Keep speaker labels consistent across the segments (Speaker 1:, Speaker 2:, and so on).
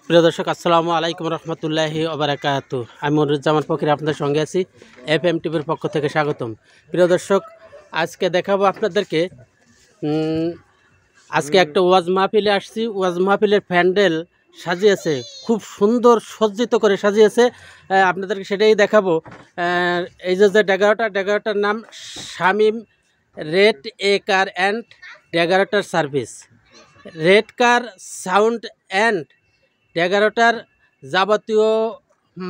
Speaker 1: প্রিয় দর্শক, আসসালামু আলাইকুম রহমতুল্লাহি ওবারাকাতু। আমি মনিরুজ্জামান ফকির আপনাদের সঙ্গে আছি। FM টিভির পক্ষ থেকে স্বাগতম। প্রিয় দর্শক, আজকে দেখাবো আপনাদেরকে, আজকে একটা ওয়াজ মাহফিলে আসছি। ওয়াজ মাহফিলের প্যান্ডেল সাজিয়েছে, খুব সুন্দর সজ্জিত করে সাজিয়েছে। আপনাদেরকে সেটাই দেখাবো। এই যে ডেগারটার নাম Shamim rent a car and decorator service. Rent car sound and decorator যাবতীয়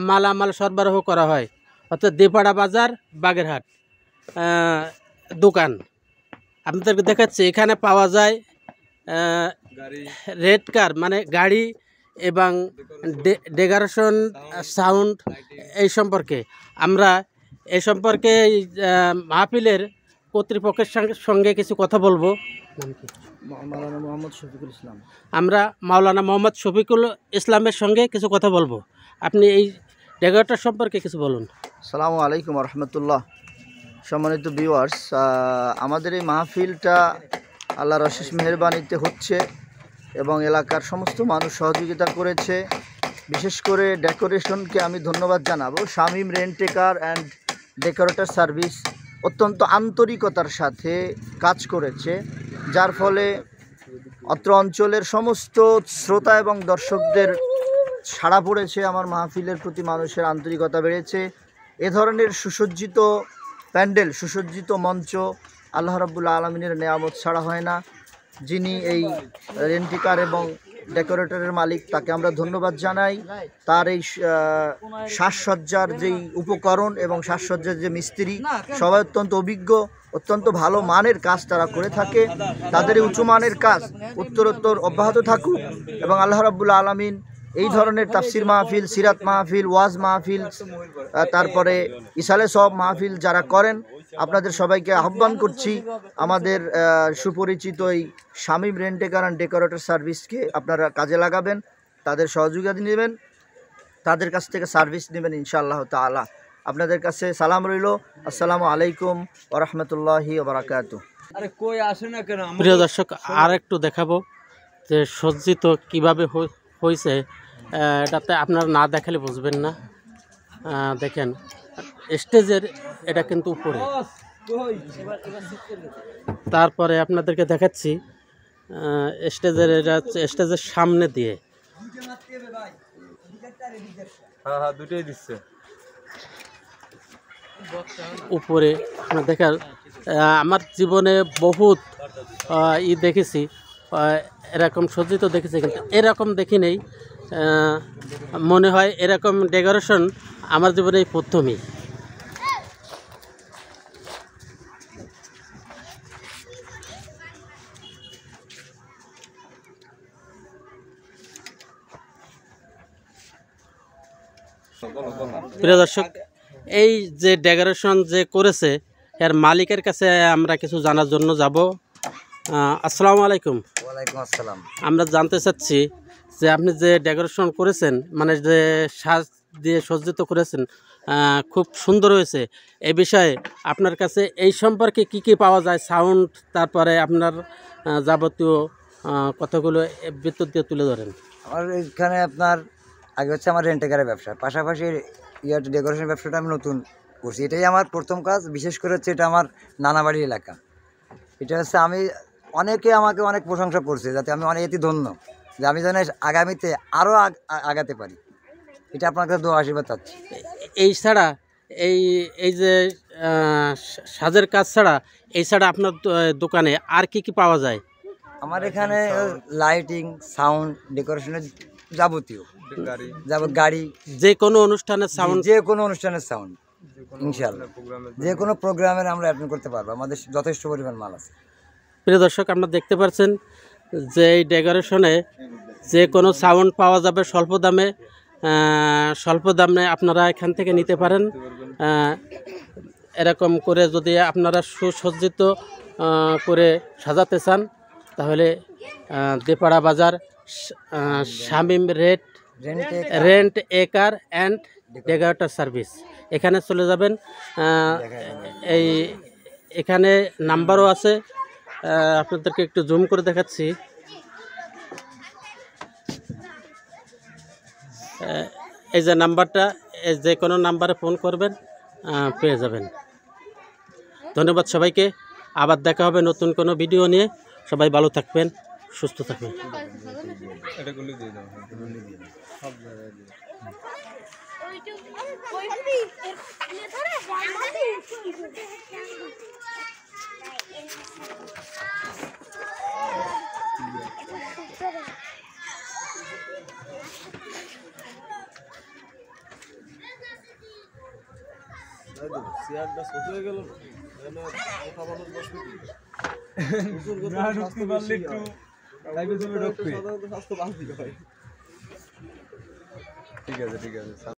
Speaker 1: মালামাল সরবরাহ করা হয়, অর্থাৎ দেপাড়া বাজার, বাগেরহাট দোকান। আপনাদেরকে দেখাচ্ছি, এখানে পাওয়া যায় রেড কার মানে গাড়ি এবং ডেকোরেশন, সাউন্ড। এই সম্পর্কে আমরা মাহফিলের কর্তৃপক্ষের সঙ্গে কিছু কথা বলবো।
Speaker 2: মাওলানা মোহাম্মদ শফিকুল ইসলাম।
Speaker 1: আমরা মাওলানা মোহাম্মদ শফিকুল ইসলামের সঙ্গে কিছু কথা বলবো। আপনি এই ডেকোরেটর সম্পর্কে কিছু বলুন।
Speaker 2: আসসালামু আলাইকুম রহমতুল্লাহ। সম্মানিত ভিউয়ার্স, আমাদের এই মাহফিলটা আল্লাহর অশেষ মেহেরবানিতে হচ্ছে এবং এলাকার সমস্ত মানুষ সহযোগিতা করেছে। বিশেষ করে ডেকোরেশনকে আমি ধন্যবাদ জানাবো। Shamim rent a car and decorator service অত্যন্ত আন্তরিকতার সাথে কাজ করেছে, যার ফলে অত্র অঞ্চলের সমস্ত শ্রোতা এবং দর্শকদের সাড়া পড়েছে। আমার মাহফিলের প্রতি মানুষের আন্তরিকতা বেড়েছে। এ ধরনের সুসজ্জিত প্যান্ডেল, সুসজ্জিত মঞ্চ আল্লাহ রাব্বুল আলামিনের নেয়ামত ছাড়া হয় না। যিনি এই রেন্টিকার এবং ডেকোরেটরের মালিক, তাকে আমরা ধন্যবাদ জানাই। তার এই সাজসজ্জার যেই উপকরণ এবং সাজসজ্জার যে মিস্ত্রি, সবাই অত্যন্ত অভিজ্ঞ, অত্যন্ত ভালো মানের কাজ তারা করে থাকে। তাদের এই উঁচু মানের কাজ উত্তরোত্তর অব্যাহত থাকুক এবং আল্লাহ রাব্বুল আলামিন এই ধরনের তাফসির মাহফিল, সিরাত মাহফিল, ওয়াজ মাহফিল, তারপরে ইসালে সব মাহফিল যারা করেন, আপনাদের সবাইকে আহ্বান করছি আমাদের সুপরিচিত এই Shamim rent a car and decorator সার্ভিসকে আপনারা কাজে লাগাবেন, তাদের সহযোগিতা নেবেন, তাদের কাছ থেকে সার্ভিস নেবেন ইনশাআল্লাহ তাআলা। আপনাদের কাছে সালাম রইল। আসসালামু আলাইকুম ওয়া রাহমাতুল্লাহি ওয়া বারাকাতুহু।
Speaker 1: প্রিয় দর্শক, আর একটু দেখাবো যে সজ্জিত কিভাবে হয়েছে। এটাতে আপনারা না দেখালে বুঝবেন না। দেখেন, স্টেজের এটা কিন্তু উপরে। তারপরে আপনাদেরকে দেখাচ্ছি স্টেজের, এটা হচ্ছে স্টেজের সামনে দিয়ে উপরে দেখার। আমার জীবনে বহুত দেখেছি, এরকম সজ্জিত দেখেছি, কিন্তু এরকম দেখি নেই। মনে হয় এরকম ডেকোরেশন আমার জীবনে প্রথমই। প্রিয় দর্শক, এই যে ডেকোরেশন যে করেছে, এর মালিকের কাছে আমরা কিছু জানার জন্য যাব। আসসালামু আলাইকুম।
Speaker 2: ওয়ালাইকুম আসসালাম।
Speaker 1: আমরা জানতে চাচ্ছি যে আপনি যে ডেকোরেশন করেছেন, মানে যে সাজ দিয়ে সজ্জিত করেছেন, খুব সুন্দর হয়েছে। এই বিষয়ে আপনার কাছে এই সম্পর্কে কি কি পাওয়া যায়, সাউন্ড, তারপরে আপনার যাবতীয় কথাগুলো বিদ্যুৎ দিয়ে তুলে ধরেন।
Speaker 3: আমার এখানে আপনার আগে হচ্ছে আমার রেন্ট এ কারের ব্যবসা, পাশাপাশি ডেকোরেশন ব্যবসাটা আমি নতুন করছি। এটাই আমার প্রথম কাজ। বিশেষ করে হচ্ছে এটা আমার নানাবাড়ি এলাকা। এটা হচ্ছে অনেকে আমাকে অনেক প্রশংসা করছে, যাতে আমি অনেক ধন্য যে আমি যেন আগামীতে আরও আগাতে পারি। এটা আপনার কাছে দোয়া আশীর্বাদ চাচ্ছি।
Speaker 1: এই ছাড়া এই যে সাজের কাজ ছাড়া, এই ছাড়া আপনার দোকানে আর কি কি পাওয়া যায়?
Speaker 3: আমার এখানে লাইটিং, সাউন্ড, ডেকোরেশনের যাবতীয় গাড়ি,
Speaker 1: যে কোনো অনুষ্ঠানের সাউন্ড,
Speaker 3: যে কোনো অনুষ্ঠানের সাউন্ড, ইনশাআল্লাহ যে কোনো প্রোগ্রামের আমরা অ্যাটেন্ড করতে পারবো। আমাদের যথেষ্ট পরিমাণ মাল আছে।
Speaker 1: প্রিয় দর্শক, আপনারা দেখতে পাচ্ছেন যে এই ডেকোরেশনে যে কোনো সাউন্ড পাওয়া যাবে স্বল্প দামে আপনারা এখান থেকে নিতে পারেন। এরকম করে যদি আপনারা সুসজ্জিত করে সাজাতে চান, তাহলে দেপাড়া বাজার Shamim rent a car and decorator service, এখানে চলে যাবেন। এখানে নাম্বারও আছে, আপনাদেরকে একটু জুম করে দেখাচ্ছি। এই যে নাম্বারটা, যে কোনো নাম্বারে ফোন করবেন, পেয়ে যাবেন। ধন্যবাদ সবাইকে। আবার দেখা হবে নতুন কোনো ভিডিও নিয়ে। সবাই ভালো থাকবেন, সুস্থ থাকবেন।
Speaker 4: চেয়ারটা ছোট হয়ে গেল না, কথা মানুষ বসবে কি? স্বাস্থ্য ভালো হয়। ঠিক আছে, ঠিক আছে।